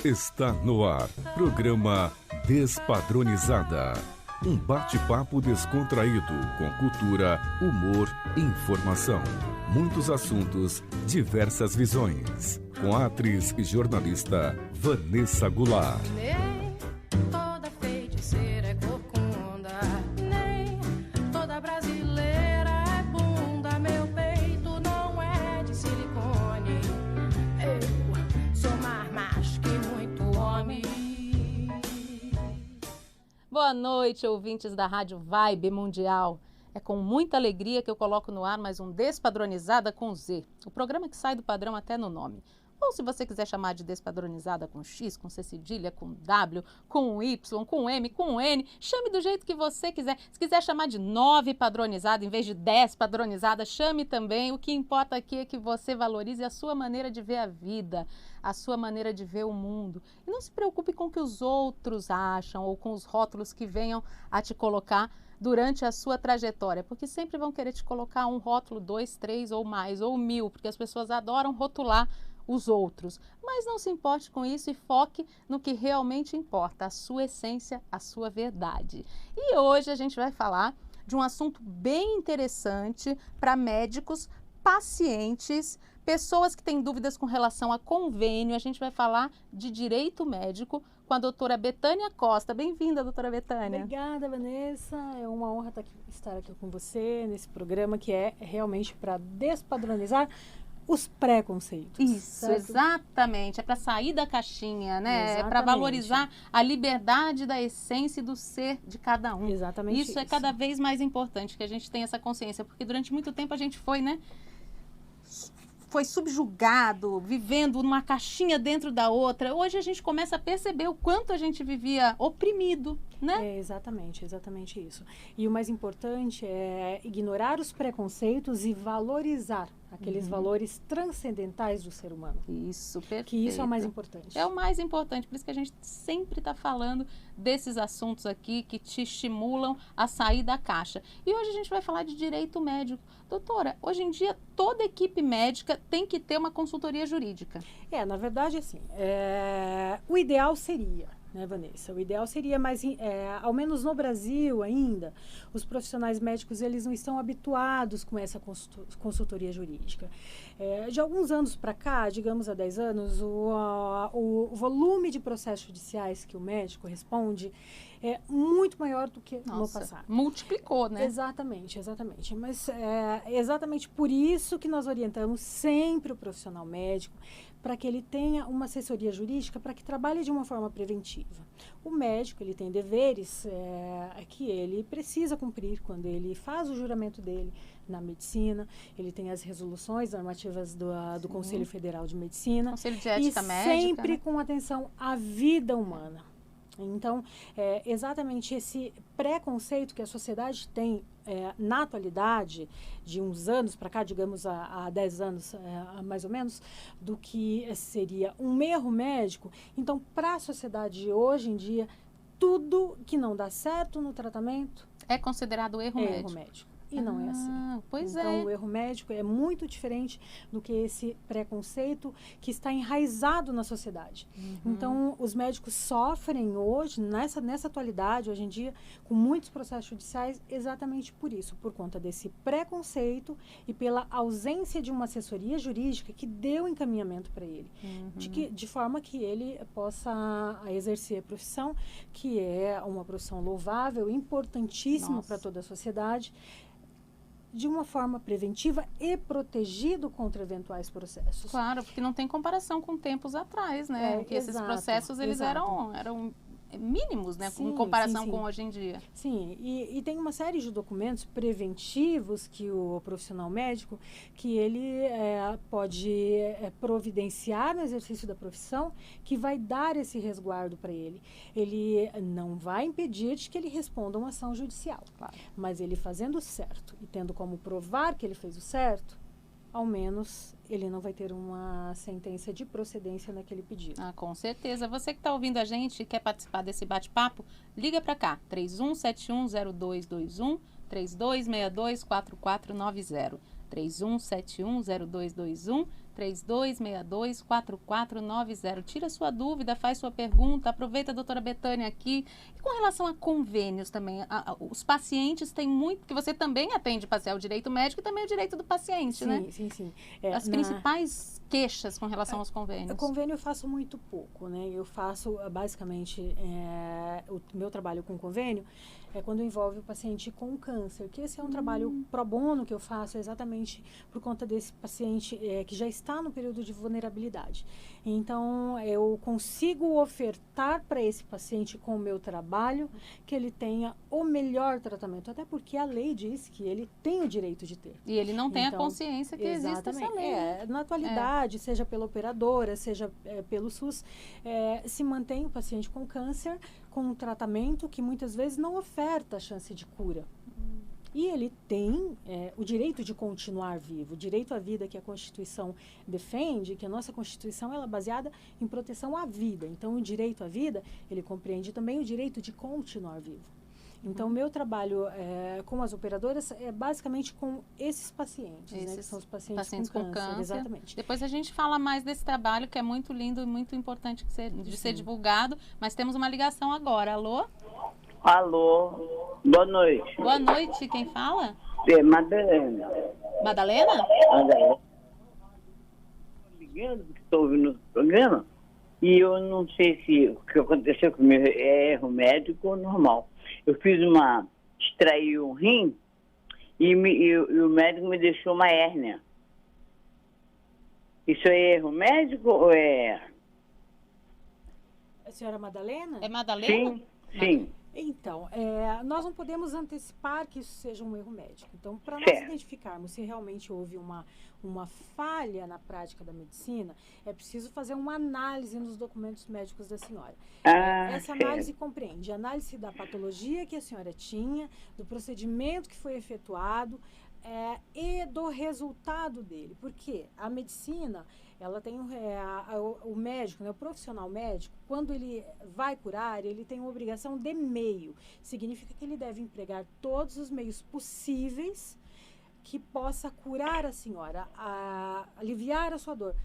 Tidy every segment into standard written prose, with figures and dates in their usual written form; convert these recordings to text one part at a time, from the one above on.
Está no ar. Programa Despadronizada. Um bate-papo descontraído com cultura, humor e informação. Muitos assuntos, diversas visões. Com a atriz e jornalista Vanessa Goulart. Nem toda feiticeira é corcunda, nem toda brasileira é bunda. Meu peito não é de silicone, eu sou mais macho que muito homem. Boa noite, ouvintes da Rádio Vibe Mundial. É com muita alegria que eu coloco no ar mais um Despadronizada com Z, o programa que sai do padrão até no nome. Ou se você quiser chamar de Despadronizada com X, com C cedilha, com W, com Y, com M, com N, chame do jeito que você quiser. Se quiser chamar de 9 padronizada em vez de 10 padronizada, chame também. O que importa aqui é que você valorize a sua maneira de ver a vida, a sua maneira de ver o mundo. E não se preocupe com o que os outros acham ou com os rótulos que venham a te colocar durante a sua trajetória, porque sempre vão querer te colocar um rótulo, 2, 3 ou mais, ou 1000, porque as pessoas adoram rotular os outros. Mas não se importe com isso e foque no que realmente importa, a sua essência, a sua verdade. E hoje a gente vai falar de um assunto bem interessante para médicos, pacientes, pessoas que têm dúvidas com relação a convênio. A gente vai falar de direito médico com a doutora Betânia Costa. Bem-vinda, doutora Betânia. Obrigada, Vanessa. É uma honra estar aqui com você nesse programa que é realmente para despadronizar os preconceitos. Isso, certo? Exatamente. É para sair da caixinha, né? Exatamente. É para valorizar a liberdade da essência e do ser de cada um. Exatamente Isso é cada vez mais importante, que a gente tenha essa consciência, porque durante muito tempo a gente foi, né? Foi subjugado, vivendo numa caixinha dentro da outra. Hoje a gente começa a perceber o quanto a gente vivia oprimido, né? É exatamente isso. E o mais importante é ignorar os preconceitos e valorizar aqueles valores transcendentais do ser humano. Isso, perfeito. Que isso é o mais importante. É o mais importante, por isso que a gente sempre está falando desses assuntos aqui que te estimulam a sair da caixa. E hoje a gente vai falar de direito médico. Doutora, hoje em dia toda equipe médica tem que ter uma consultoria jurídica. Na verdade, assim, o ideal seria, né, Vanessa? O ideal seria, mas ao menos no Brasil ainda, os profissionais médicos eles não estão habituados com essa consultoria jurídica. De alguns anos para cá, digamos há 10 anos, o volume de processos judiciais que o médico responde é muito maior do que no passado. Multiplicou, né? Exatamente. Mas é exatamente por isso que nós orientamos sempre o profissional médico para que ele tenha uma assessoria jurídica para que trabalhe de uma forma preventiva. O médico ele tem deveres que ele precisa cumprir quando ele faz o juramento dele na medicina, ele tem as resoluções normativas do Conselho Federal de Medicina. Conselho de Ética Médica. Sempre com atenção à vida humana. Então, exatamente esse preconceito que a sociedade tem na atualidade, de uns anos para cá, digamos há 10 anos mais ou menos, do que seria um erro médico. Então, para a sociedade de hoje em dia, tudo que não dá certo no tratamento é considerado erro médico. E não é assim. Pois então, o erro médico é muito diferente do que esse preconceito que está enraizado na sociedade. Então, os médicos sofrem hoje, nessa atualidade, hoje em dia, com muitos processos judiciais, exatamente por isso, por conta desse preconceito e pela ausência de uma assessoria jurídica que dê o encaminhamento para ele, de forma que ele possa exercer a profissão, que é uma profissão louvável, importantíssima para toda a sociedade, de uma forma preventiva e protegido contra eventuais processos. Claro, porque não tem comparação com tempos atrás, né? Porque esses processos, eles eram mínimos, né? Sim, em comparação sim. com hoje em dia. Sim, e tem uma série de documentos preventivos que o profissional médico, que ele pode providenciar no exercício da profissão, que vai dar esse resguardo para ele. Ele não vai impedir de que ele responda a uma ação judicial, Claro. Mas ele fazendo o certo e tendo como provar que ele fez o certo, ao menos ele não vai ter uma sentença de procedência naquele pedido. Com certeza. Você que está ouvindo a gente e quer participar desse bate-papo, liga para cá, 31710221, 32624490. 31710221, 3262-4490. Tira sua dúvida, faz sua pergunta, aproveita a doutora Betânia aqui. E com relação a convênios também, os pacientes têm muito, que você também atende parcial, o direito médico e também o direito do paciente, né? Sim. As principais queixas com relação aos convênios. O convênio eu faço muito pouco, né? Eu faço, basicamente, o meu trabalho com convênio é quando envolve o paciente com câncer, que esse é um trabalho pro bono que eu faço exatamente por conta desse paciente que já está no período de vulnerabilidade. Então, eu consigo ofertar para esse paciente com o meu trabalho que ele tenha o melhor tratamento, até porque a lei diz que ele tem o direito de ter. E ele não tem a consciência que existe essa lei. Na atualidade, seja pela operadora, seja pelo SUS, se mantém o paciente com câncer com um tratamento que muitas vezes não oferta a chance de cura. E ele tem o direito de continuar vivo, o direito à vida que a Constituição defende, que a nossa Constituição ela é baseada em proteção à vida. Então, o direito à vida, ele compreende também o direito de continuar vivo. Então, o meu trabalho com as operadoras é basicamente com esses pacientes, né, que são os pacientes com câncer. Exatamente. Depois a gente fala mais desse trabalho, que é muito lindo e muito importante de ser divulgado, mas temos uma ligação agora. Alô? Alô, boa noite. Boa noite, quem fala? Madalena. Madalena? Madalena. Ligando, porque estou ouvindo o programa, e eu não sei se o que aconteceu comigo é erro médico ou normal. Eu extraí um rim e o médico me deixou uma hérnia. Isso é erro médico ou é... A senhora Madalena? É Madalena? Sim. Então, nós não podemos antecipar que isso seja um erro médico. Então, para nós identificarmos se realmente houve uma falha na prática da medicina, é preciso fazer uma análise nos documentos médicos da senhora. Essa análise compreende a análise da patologia que a senhora tinha, do procedimento que foi efetuado e do resultado dele. Porque a medicina, ela tem o médico, né, o profissional médico, quando ele vai curar, ele tem uma obrigação de meio. Significa que ele deve empregar todos os meios possíveis que possa curar a senhora, aliviar a sua dor.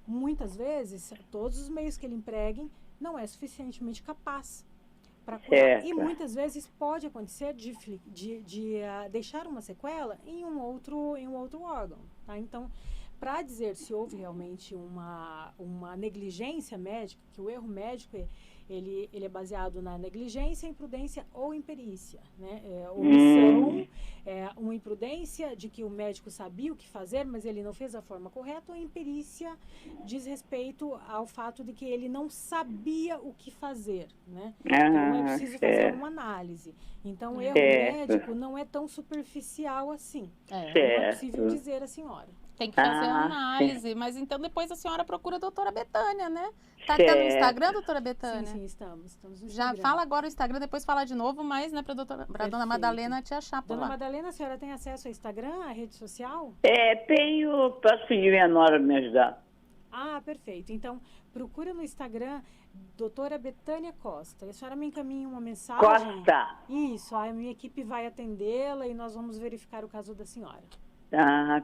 Muitas vezes, todos os meios que ele empregue não é suficientemente capaz para curar. E muitas vezes pode acontecer de deixar uma sequela em um outro órgão. Tá? Então, para dizer se houve realmente uma negligência médica, que o erro médico ele é baseado na negligência, imprudência ou imperícia, né? Omissão, uma imprudência de que o médico sabia o que fazer, mas ele não fez da forma correta, ou imperícia diz respeito ao fato de que ele não sabia o que fazer, né? Então é preciso fazer uma análise. Então, o erro médico não é tão superficial assim. Não é possível dizer a senhora. Tem que fazer uma análise, mas então depois a senhora procura a doutora Betânia, né? Tá no Instagram, doutora Betânia? Sim, estamos no Instagram. Já fala agora o Instagram, depois fala de novo, mas né, pra dona Madalena te achar por lá. Dona Madalena, a senhora tem acesso ao Instagram, à rede social? Tenho, posso pedir minha nora me ajudar. Perfeito. Então, procura no Instagram doutora Betânia Costa. A senhora me encaminha uma mensagem. Costa. Isso, a minha equipe vai atendê-la e nós vamos verificar o caso da senhora.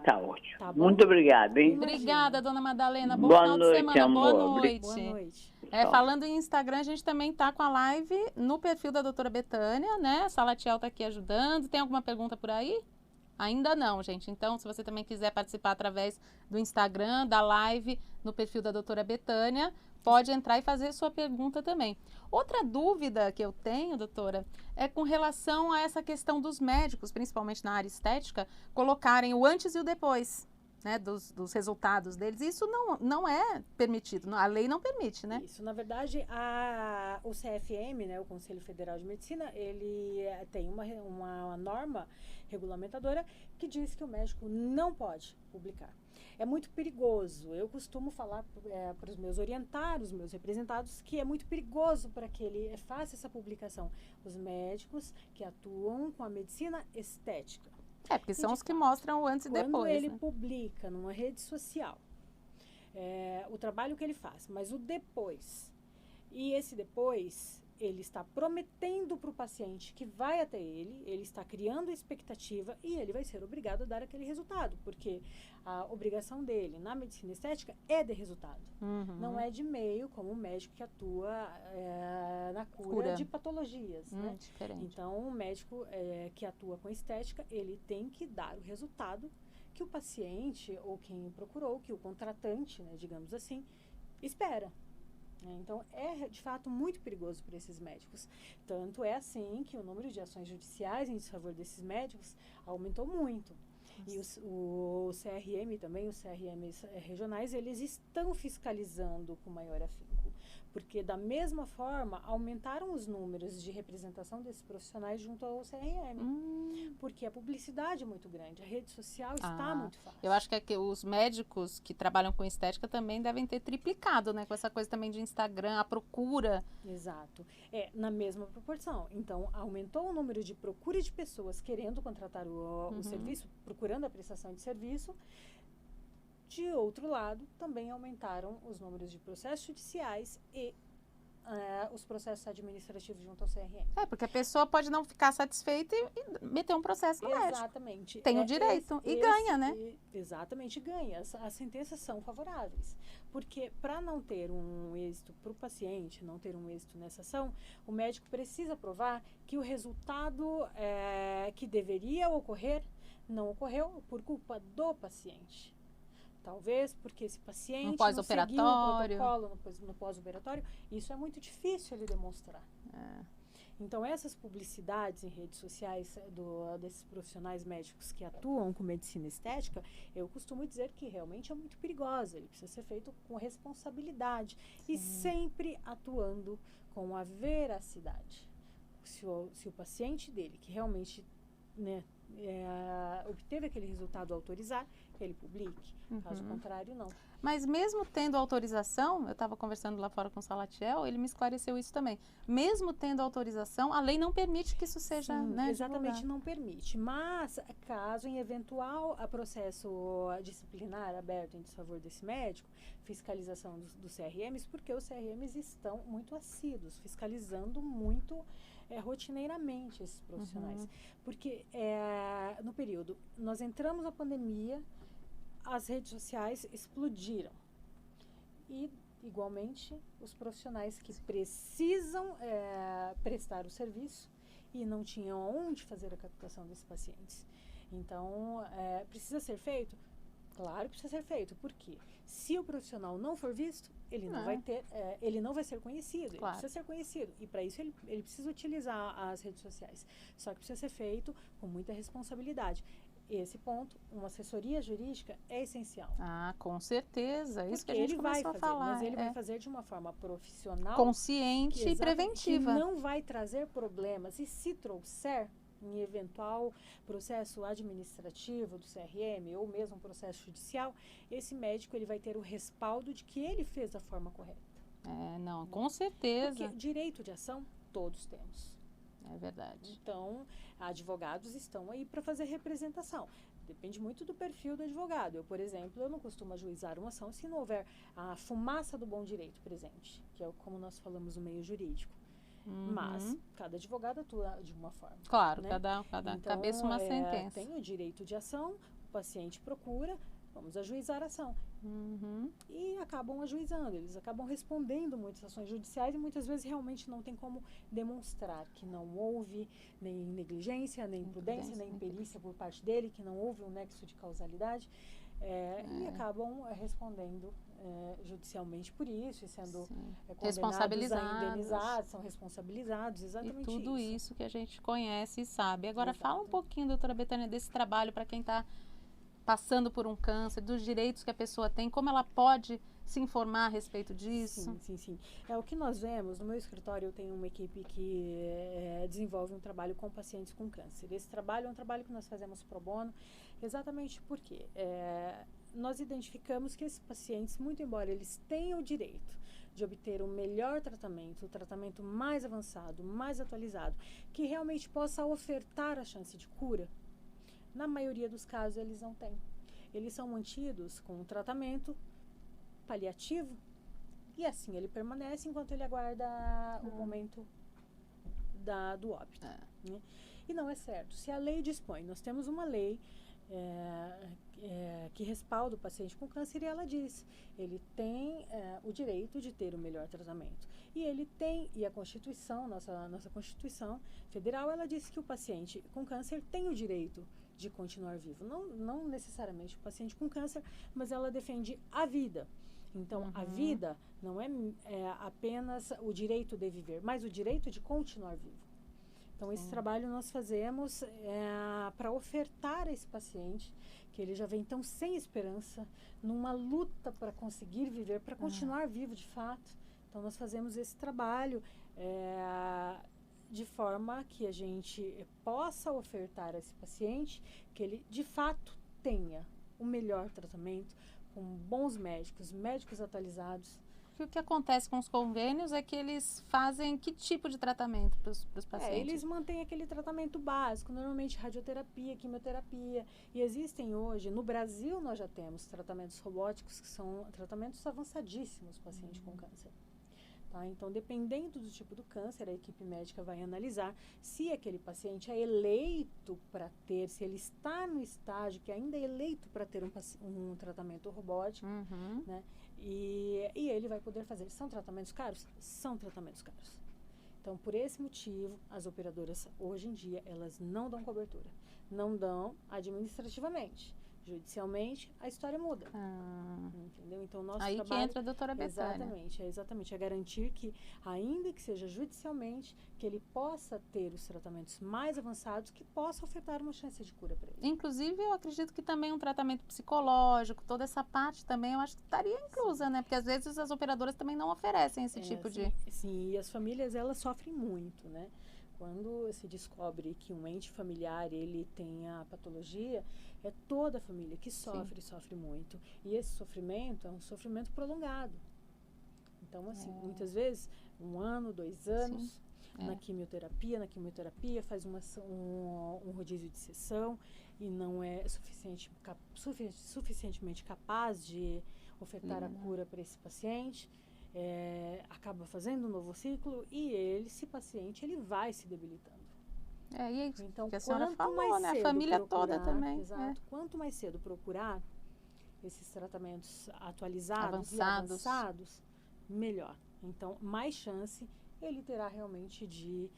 Tá ótimo. Tá bom? Muito obrigada, hein? Obrigada, dona Madalena. Bom Boa final noite, de semana. amor. Boa noite. Boa noite. Falando em Instagram, a gente também tá com a live no perfil da doutora Betânia, né? A Salatiel tá aqui ajudando. Tem alguma pergunta por aí? Ainda não, gente. Então, se você também quiser participar através do Instagram, da live, no perfil da doutora Betânia, pode entrar e fazer sua pergunta também. Outra dúvida que eu tenho, doutora, é com relação a essa questão dos médicos, principalmente na área estética, colocarem o antes e o depois, né, dos resultados deles. Isso não é permitido, a lei não permite, né? Isso, na verdade, o CFM, né, o Conselho Federal de Medicina, ele tem uma norma regulamentadora que diz que o médico não pode publicar. É muito perigoso. Eu costumo falar para os meus orientados, os meus representados, que é muito perigoso para que ele faça essa publicação. Os médicos que atuam com a medicina estética. Porque são os que mostram o antes e depois. Quando ele né? publica numa rede social o trabalho que ele faz, mas o depois. E esse depois ele está prometendo para o paciente que vai até ele está criando expectativa e ele vai ser obrigado a dar aquele resultado, porque a obrigação dele na medicina estética é de resultado, não é de meio, como o médico que atua na cura de patologias, né? Diferente. Então, o médico que atua com estética, ele tem que dar o resultado que o paciente ou quem procurou, que o contratante, né, digamos assim, espera. Então, é de fato muito perigoso para esses médicos. Tanto é assim que o número de ações judiciais em desfavor desses médicos aumentou muito. E o CRM também, os CRMs regionais, eles estão fiscalizando com maior afinco. Porque, da mesma forma, aumentaram os números de representação desses profissionais junto ao CRM. Porque a publicidade é muito grande, a rede social está muito fácil. Eu acho que os médicos que trabalham com estética também devem ter triplicado, né? Com essa coisa também de Instagram, a procura. Exato. Na mesma proporção. Então, aumentou o número de procura de pessoas querendo contratar o serviço, procurando a prestação de serviço. De outro lado, também aumentaram os números de processos judiciais e os processos administrativos junto ao CRM. Porque a pessoa pode não ficar satisfeita e meter um processo no médico. Exatamente. Tem o direito e ganha, né? Exatamente, ganha. As sentenças são favoráveis. Porque para não ter um êxito para o paciente, não ter um êxito nessa ação, o médico precisa provar que o resultado que deveria ocorrer não ocorreu por culpa do paciente. Talvez porque esse paciente não seguiu o protocolo no pós-operatório, isso é muito difícil ele demonstrar. Então, essas publicidades em redes sociais desses profissionais médicos que atuam com medicina estética, eu costumo dizer que realmente é muito perigosa. Ele precisa ser feito com responsabilidade e sempre atuando com a veracidade. Se o paciente dele, que realmente obteve aquele resultado autorizar, ele publique. Caso contrário, não. Mas mesmo tendo autorização, eu estava conversando lá fora com o Salatiel, ele me esclareceu isso também. Mesmo tendo autorização, a lei não permite que isso seja exatamente, divulgado. não permite. Mas, caso em eventual processo disciplinar aberto em desfavor desse médico, fiscalização dos CRMs, porque os CRMs estão muito assíduos, fiscalizando muito rotineiramente esses profissionais. Porque no período, nós entramos na pandemia, as redes sociais explodiram. E, igualmente, os profissionais que precisam prestar o serviço e não tinham onde fazer a captação desses pacientes. Então, precisa ser feito? Claro que precisa ser feito. Por quê? Se o profissional não for visto, ele não vai ter, ele não vai ser conhecido. Claro. Ele precisa ser conhecido. E para isso ele precisa utilizar as redes sociais. Só que precisa ser feito com muita responsabilidade. Esse ponto, uma assessoria jurídica é essencial. Com certeza. Isso Porque que a gente ele vai começou fazer, a falar. mas ele vai fazer de uma forma profissional, consciente e preventiva. que não vai trazer problemas. E se trouxer, em eventual processo administrativo do CRM ou mesmo processo judicial, esse médico ele vai ter o respaldo de que ele fez da forma correta. Com certeza. Porque direito de ação todos temos. É verdade. Então, advogados estão aí para fazer representação. Depende muito do perfil do advogado. Eu, por exemplo, eu não costumo ajuizar uma ação se não houver a fumaça do bom direito presente, que é como nós falamos no meio jurídico. Mas cada advogado atua de uma forma. Claro, né? cada Então, cabeça uma sentença. Tem o direito de ação, o paciente procura, vamos ajuizar a ação. E acabam ajuizando, eles acabam respondendo muitas ações judiciais e muitas vezes realmente não tem como demonstrar que não houve nem negligência, nem imprudência, nem imperícia por parte dele, que não houve um nexo de causalidade. E acabam respondendo judicialmente por isso e sendo responsabilizados, indenizados, são responsabilizados, exatamente isso. E tudo isso que a gente conhece e sabe. Agora, fala um pouquinho, doutora Betânia, desse trabalho para quem está passando por um câncer, dos direitos que a pessoa tem, como ela pode se informar a respeito disso? Sim. O que nós vemos, no meu escritório eu tenho uma equipe que desenvolve um trabalho com pacientes com câncer. Esse trabalho é um trabalho que nós fazemos pro bono, exatamente porque nós identificamos que esses pacientes, muito embora eles tenham o direito de obter o melhor tratamento, o tratamento mais avançado, mais atualizado, que realmente possa ofertar a chance de cura, na maioria dos casos eles não têm. Eles são mantidos com um tratamento paliativo e assim ele permanece enquanto ele aguarda o momento do óbito. Né? E não é certo. Se a lei dispõe, nós temos uma lei que respalda o paciente com câncer e ela diz, ele tem o direito de ter o melhor tratamento. E ele tem, e a Constituição, nossa Constituição Federal, ela diz que o paciente com câncer tem o direito de continuar vivo. Não necessariamente o paciente com câncer, mas ela defende a vida. Então, a vida não é apenas o direito de viver, mas o direito de continuar vivo. Então, esse trabalho nós fazemos para ofertar a esse paciente, que ele já vem tão sem esperança, numa luta para conseguir viver, para continuar vivo de fato. Então, nós fazemos esse trabalho de forma que a gente possa ofertar a esse paciente que ele, de fato, tenha o melhor tratamento, com bons médicos atualizados. E o que acontece com os convênios é que eles fazem que tipo de tratamento para os pacientes? Eles mantêm aquele tratamento básico, normalmente radioterapia, quimioterapia. E existem hoje, no Brasil nós já temos tratamentos robóticos que são tratamentos avançadíssimos para paciente com câncer. Tá? Então, dependendo do tipo do câncer, a equipe médica vai analisar se aquele paciente é eleito para ter, se ele está no estágio que ainda é eleito para ter um tratamento robótico, né? E ele vai poder fazer. São tratamentos caros? São tratamentos caros. Então, por esse motivo, as operadoras, hoje em dia, elas não dão cobertura. Não dão administrativamente. Judicialmente, a história muda. Entendeu? Então, nosso aí trabalho... que entra a doutora Betânia. Exatamente. É garantir que, ainda que seja judicialmente, que ele possa ter os tratamentos mais avançados, que possa ofertar uma chance de cura para ele. Inclusive, eu acredito que também um tratamento psicológico, toda essa parte também, eu acho que estaria inclusa, né? Porque às vezes as operadoras também não oferecem esse tipo de... Sim, e as famílias, elas sofrem muito, né? Quando se descobre que um ente familiar, ele tem a patologia, é toda a família que sofre muito. E esse sofrimento é um sofrimento prolongado. Então, assim, muitas vezes, 1 ano, 2 anos, na quimioterapia, faz um rodízio de sessão e não é suficientemente capaz de ofertar a cura para esse paciente. Acaba fazendo um novo ciclo e esse paciente, ele vai se debilitando. Então, que a senhora falou, né? A família toda também. Exato. Quanto mais cedo procurar esses tratamentos atualizados e avançados, melhor. Então, mais chance ele terá realmente de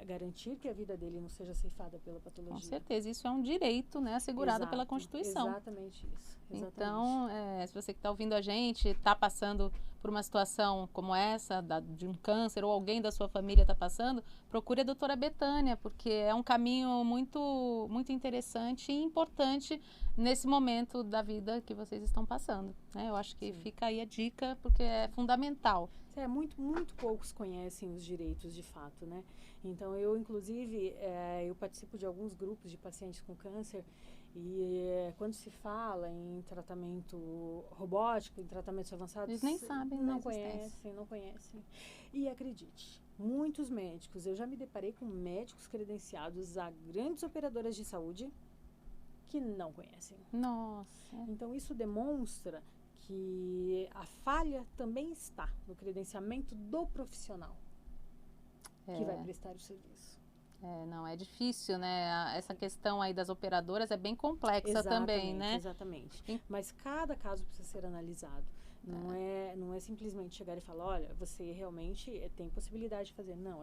garantir que a vida dele não seja ceifada pela patologia. Com certeza, isso é um direito, né, assegurado pela Constituição. Exatamente isso. Então, se você que está ouvindo a gente, está passando por uma situação como essa, de um câncer, ou alguém da sua família está passando, procure a doutora Betânia, porque é um caminho muito, muito interessante e importante nesse momento da vida que vocês estão passando. Né? Eu acho que fica aí a dica, porque é fundamental. Muito poucos conhecem os direitos de fato, né? Então, eu, inclusive, eu participo de alguns grupos de pacientes com câncer e quando se fala em tratamento robótico, em tratamentos avançados... Eles nem sabem, não conhecem. E acredite, muitos médicos, eu já me deparei com médicos credenciados a grandes operadoras de saúde que não conhecem. Nossa! Então, isso demonstra que a falha também está no credenciamento do profissional que vai prestar o serviço. Não, é difícil, né? Essa questão aí das operadoras é bem complexa também, né? Exatamente. Mas cada caso precisa ser analisado. Não é simplesmente chegar e falar, olha, você realmente tem possibilidade de fazer. Não,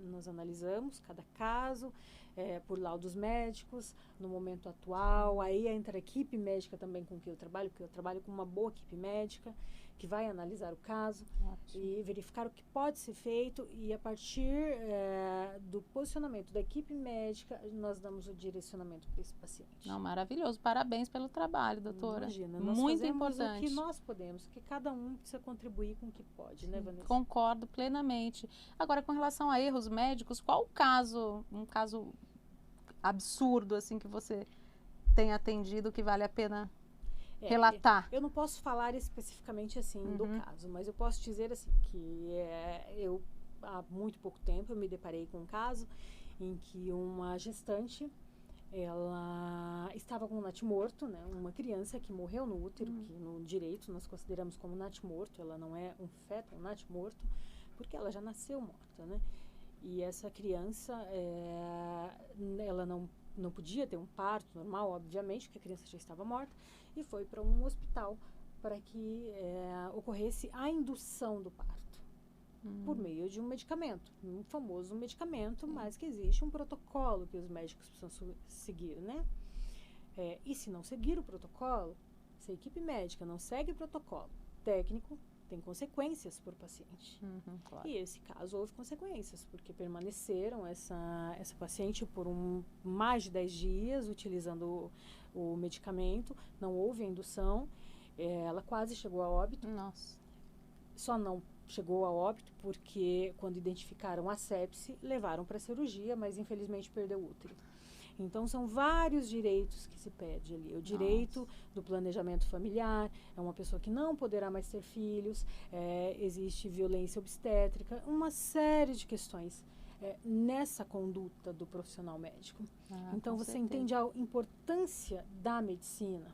nós analisamos cada caso por laudos médicos, no momento atual. Aí entra a equipe médica também com que eu trabalho, porque eu trabalho com uma boa equipe médica que vai analisar o caso e verificar o que pode ser feito, e a partir do posicionamento da equipe médica, nós damos o direcionamento para esse paciente. Não, maravilhoso. Parabéns pelo trabalho, doutora. Imagina, nós muito importante. O que nós podemos, que cada um precisa contribuir com o que pode, né, Vanessa? Concordo plenamente. Agora, com relação a erros médicos, qual o caso, um caso absurdo, assim, que você tem atendido que vale a pena relatar? Eu não posso falar especificamente assim do caso, mas eu posso dizer assim que eu há muito pouco tempo eu me deparei com um caso em que uma gestante, ela estava com um natimorto, né, uma criança que morreu no útero, que no direito nós consideramos como natimorto, ela não é um feto, é um natimorto, porque ela já nasceu morta, né? E essa criança, ela não podia ter um parto normal, obviamente, porque a criança já estava morta, e foi para um hospital para que ocorresse a indução do parto. Por meio de um medicamento, um famoso medicamento, mas que existe um protocolo que os médicos precisam seguir, né? E se não seguir o protocolo, se a equipe médica não segue o protocolo técnico, tem consequências para o paciente. Claro. E esse caso houve consequências, porque permaneceram essa paciente por mais de 10 dias utilizando o medicamento, não houve a indução, ela quase chegou a óbito. Nossa. Só não chegou a óbito porque, quando identificaram a sepse, levaram para cirurgia, mas infelizmente perdeu o útero. Então, são vários direitos que se pede ali. O direito do planejamento familiar, é uma pessoa que não poderá mais ter filhos, existe violência obstétrica, uma série de questões nessa conduta do profissional médico. Então, você entende a importância da medicina.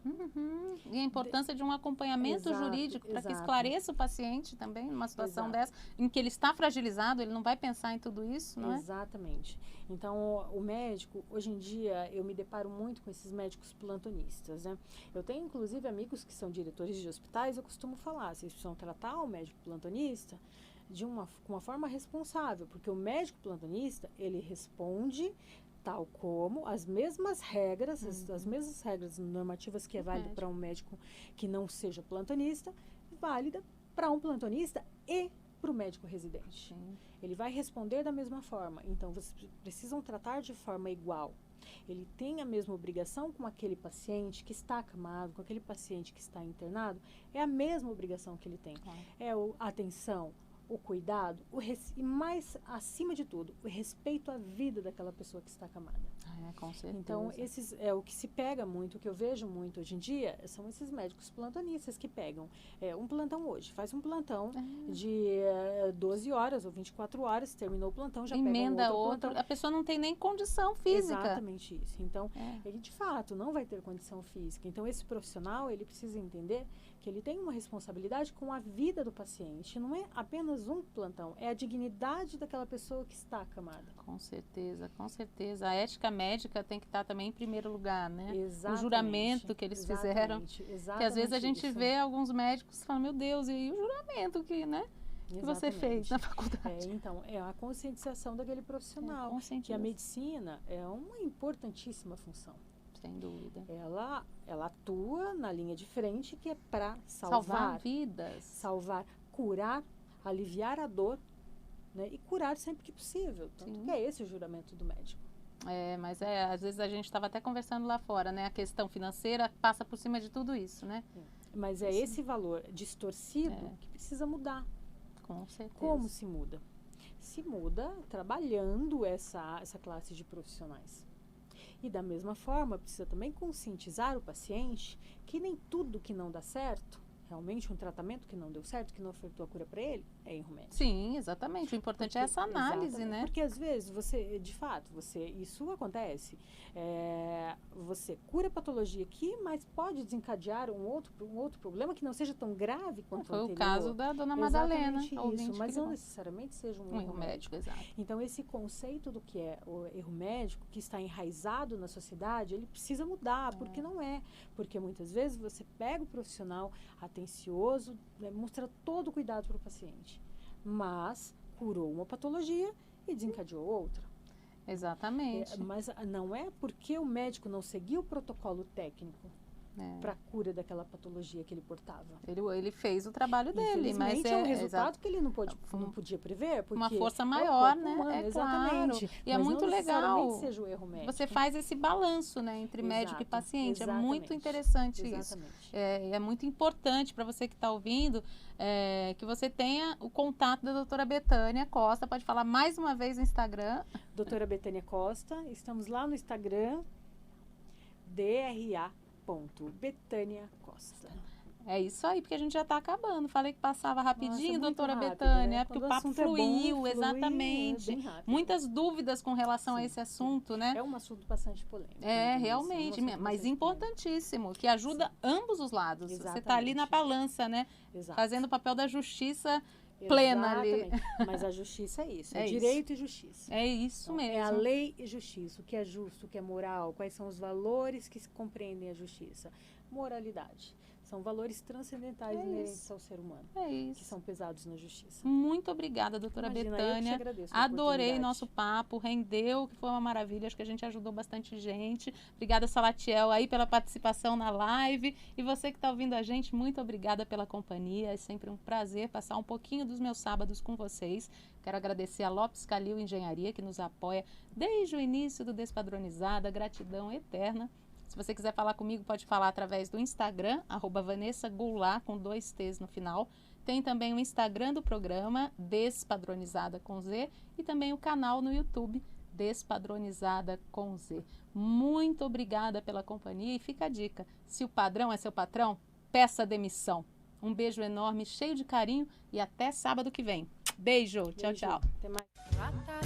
E a importância de um acompanhamento jurídico para que esclareça o paciente também, numa situação dessa, em que ele está fragilizado, ele não vai pensar em tudo isso, não é? Exatamente. Então, o médico, hoje em dia, eu me deparo muito com esses médicos plantonistas, né? Eu tenho, inclusive, amigos que são diretores de hospitais, eu costumo falar, vocês precisam tratar o médico plantonista com uma forma responsável, porque o médico plantonista, ele responde tal como as mesmas regras, as mesmas regras normativas que é válida para um médico que não seja plantonista, válida para um plantonista e para o médico residente. Ele vai responder da mesma forma. Então, vocês precisam tratar de forma igual. Ele tem a mesma obrigação com aquele paciente que está acamado, com aquele paciente que está internado, é a mesma obrigação que ele tem. É a atenção, o cuidado, e mais acima de tudo, o respeito à vida daquela pessoa que está acamada. Com certeza. Então, esses é o que se pega muito, o que eu vejo muito hoje em dia, são esses médicos plantonistas que pegam um plantão hoje, faz um plantão de 12 horas ou 24 horas, terminou o plantão, já emenda pega um outro plantão. A pessoa não tem nem condição física. Exatamente isso. Então, ele de fato não vai ter condição física. Então, esse profissional, ele precisa entender que ele tem uma responsabilidade com a vida do paciente. Não é apenas um plantão, é a dignidade daquela pessoa que está acamada. Com certeza, com certeza. A ética médica tem que estar também em primeiro lugar, né? Exatamente. O juramento que eles fizeram. Que às vezes a gente vê alguns médicos falando, meu Deus, e o juramento que, né? Que você fez na faculdade. Então, é a conscientização daquele profissional. Que a medicina é uma importantíssima função. Sem dúvida. Ela atua na linha de frente, que é para salvar vidas. Salvar, curar, aliviar a dor, né? E curar sempre que possível. Tanto que é esse o juramento do médico. Mas às vezes a gente estava até conversando lá fora, né? A questão financeira passa por cima de tudo isso, né? Mas é esse valor distorcido que precisa mudar. Com certeza. Como se muda? Se muda trabalhando essa classe de profissionais. E da mesma forma, precisa também conscientizar o paciente que nem tudo que não dá certo, realmente um tratamento que não deu certo, que não ofertou a cura para ele, é erro médico. Sim, exatamente. O importante é essa análise, né? Porque às vezes você, de fato, isso acontece. Você cura a patologia aqui, mas pode desencadear um outro problema que não seja tão grave quanto o anterior. Foi o caso da dona Madalena. Isso, mas não necessariamente seja um erro médico. Exato. Então, esse conceito do que é o erro médico, que está enraizado na sociedade, ele precisa mudar, porque não é. Porque muitas vezes você pega o profissional atencioso, mostra todo o cuidado para o paciente, mas curou uma patologia e desencadeou outra. Exatamente. Mas não é porque o médico não seguiu o protocolo técnico para a cura daquela patologia que ele portava. Ele fez o trabalho dele, mas é um resultado que ele não podia prever. Porque uma força maior, né? Humano, exatamente. Claro. E é muito legal. Seja o erro médico. Você faz esse balanço, né, entre médico e paciente. Exatamente. É muito interessante Exatamente. isso. É muito importante para você que está ouvindo que você tenha o contato da doutora Betânia Costa. Pode falar mais uma vez no Instagram. Doutora Betânia Costa. Estamos lá no Instagram, DRA.Betânia Costa. É isso aí, porque a gente já está acabando. Falei que passava rapidinho, doutora rápido, Betânia, né? porque o papo fluiu, exatamente. Muitas dúvidas com relação a esse assunto, né? É um assunto bastante polêmico. Realmente, mas importantíssimo, que ajuda ambos os lados. Exatamente. Você está ali na balança, né? Exato. Fazendo o papel da justiça plena ali. Exatamente. Mas a justiça é isso, É é isso. direito e justiça. É isso Então, mesmo. é a lei e justiça, o que é justo, o que é moral, quais são os valores que se compreendem a justiça. Moralidade. São valores transcendentais É inerentes isso. ao ser humano, É que isso. são pesados na justiça. Muito obrigada, doutora Imagina, eu que te Betânia. agradeço a Adorei oportunidade. nosso papo, rendeu, que foi uma maravilha. Acho que a gente ajudou bastante gente. Obrigada, Salatiel, aí pela participação na live. E você que está ouvindo a gente, muito obrigada pela companhia. É sempre um prazer passar um pouquinho dos meus sábados com vocês. Quero agradecer a Lopes Calil Engenharia, que nos apoia desde o início do Despadronizada. Gratidão eterna. Se você quiser falar comigo, pode falar através do Instagram, @VanessaGoulart, com 2 T's no final. Tem também o Instagram do programa, Despadronizada com Z, e também o canal no YouTube, Despadronizada com Z. Muito obrigada pela companhia e fica a dica, se o padrão é seu patrão, peça demissão. Um beijo enorme, cheio de carinho e até sábado que vem. Beijo, tchau, Beijo. tchau. Até mais. Rata